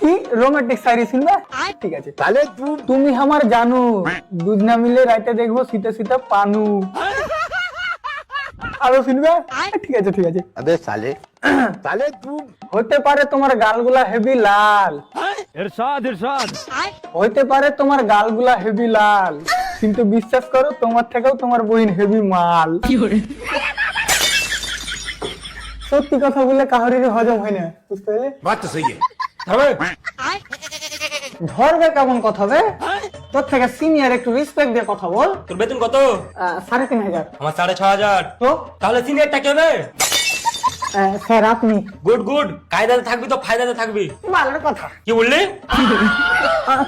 কি রোমান্টিক শায়রি শুনবে? ঠিক আছে, তাহলে তুমি আমার জানো, দুজনা মিলে রাইতে দেখবো শীতে শীতে পানু। আরো শুনবে? ঠিক আছে ঠিক আছে। अबे साले साले तू হতে পারে তোমার গালগুলা হেভি লাল, इरशाद इरशाद। হইতে পারে তোমার গালগুলা হেভি লাল, কিন্তু বিশ্বাস করো তোমার থেকেও তোমার বহিন হেভি মাল। সত্যি কথা বললে কাহারির হজম হয় না, বুঝতে পারলে? बात तो सही है। ধরবে কেমন কথা হবে? তোর থেকে সিনিয়র, একটু রেসপেক্ট দিয়ে কথা বল। তোর বেতন কত? 3,500। আমার 6,500। তো তাহলে সিনিয়রটা কে হবে? স্যার আপনি। গুড গুড, কায়দাতে থাকবি তো ফায়দাতে থাকবি। ভালো কথা। কি বললি?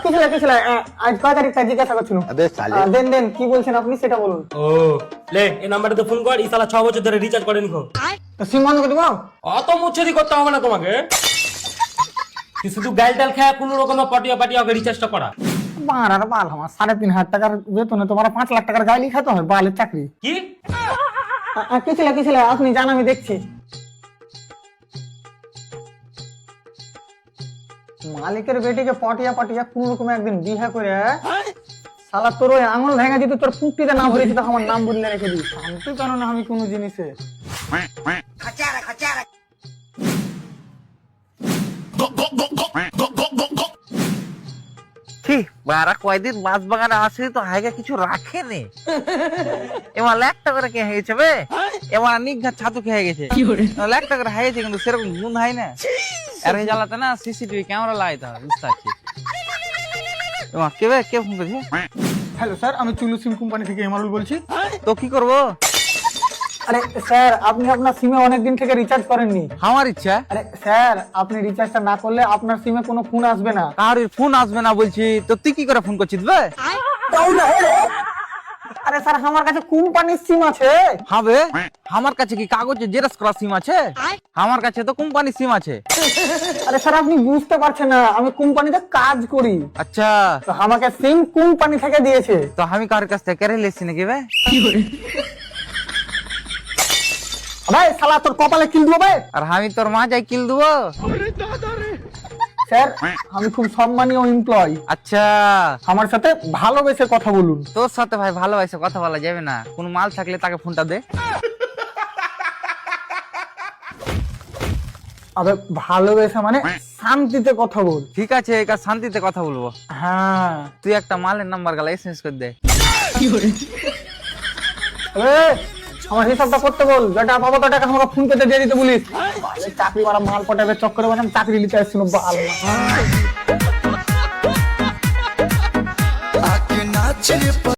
কিছু না, আজ কয় তারিখ তা জিজ্ঞাসা করছিল। अबे साले দেন কি বলছেন আপনি সেটা বলুন। ও লে, এই নাম্বারটাতে ফোন কর, ইসালা 6 বছর ধরে রিচার্জ করেনি খো। তো সিম বন্ধ করে দিব? অত মুচ্ছদি করতে হবে না তোমাকে, তুই শুধু গাল টাল খেয়ে কোনো রকমের পাটিয়া পাটিয়া ওকে রিচার্জটা করা। বাড়ার বাল, আমার 3,500 টাকার বেতনে তোমার 5 লাখ টাকার গাড়ি খাতে হয়, বালের চাকরি। কি? কিছু না, আপনি জান, আমি দেখছি। মালিকের বেটিকে পটিয়া পটিয়া কোন রকমে একদিন বিয়ে করে শালা তোর ওই আঙুল ভেঙে দিতে, তোর পুঁকটিতে না ভরে দিতে, আমার নাম বললে রেখে দিই। শান্তি জানো না আমি কোনো জিনিসে। বারা কয়দিন মাছ বাগানে আসে তো হাইগা কিছু রাখে নে। এবার একটা করে কে হয়েছে বে, এবার নিঘা ছাতু খেয়ে গেছে। একটা করে হয়েছে কিন্তু সেরকম গুণ হয় না। আর এই জ্বালাতে না সিসিটিভি ক্যামেরা লাগাইতে হবে, বুঝতে পারছি। এবার কে ফোন করেছে? হ্যালো স্যার, আমি চুলু সিম কোম্পানি থেকে এমারুল বলছি। তো কি করবো? আরে স্যার, আপনি আপনার সিমে অনেকদিন থেকে রিচার্জ করেননি। আমার ইচ্ছা। আরে স্যার, আপনি রিচার্জটা না করলে আপনার সিমে কোনো ফোন আসবে না। কারোর ফোন আসবে না বলছি, তো তুই কি করে ফোন করছিস বে? আরে স্যার, আমার কাছে কোম্পানির সিম আছে। হবে আমার কাছে কি কাগজে জেরক্স করা সিম আছে? আমার কাছে তো কোম্পানির সিম আছে। আরে স্যার, আপনি বুঝতে পারছেন না, আমি কোম্পানিতে কাজ করি। আচ্ছা, তো আমাকে সিম কোম্পানি থেকে দিয়েছে। তো আমি কারোর কাছ থেকে কেড়ে লেছি নাকি বে? ভাই শালা, তোর কপালে কিল দেবো ভাই। আর আমি তোর মা যাই কিল দেবো? স্যার, আমি খুব সম্মানীয় এমপ্লয়, আচ্ছা, আমার সাথে ভালোবেসে কথা বলুন। তোর সাথে ভাই ভালোবাসে কথা বলা যাবে না। কোন মাল থাকলে তাকে ফোনটা দে। আবে ভালোবেসে মানে শান্তিতে কথা বল। ঠিক আছে, একা শান্তিতে কথা বলবো। হ্যাঁ, তুই একটা মালের নাম্বার গালা এসএমএস করে দে। আমার হিসাবটা করতে বল, যেটা পাবো তো টাকা আমাকে ফোন পেতে দিয়ে দিতে বলিস। চাকরি মারা মাল পটাবে চক্করে, মানে চাকরি নিতে আসছিল বাল।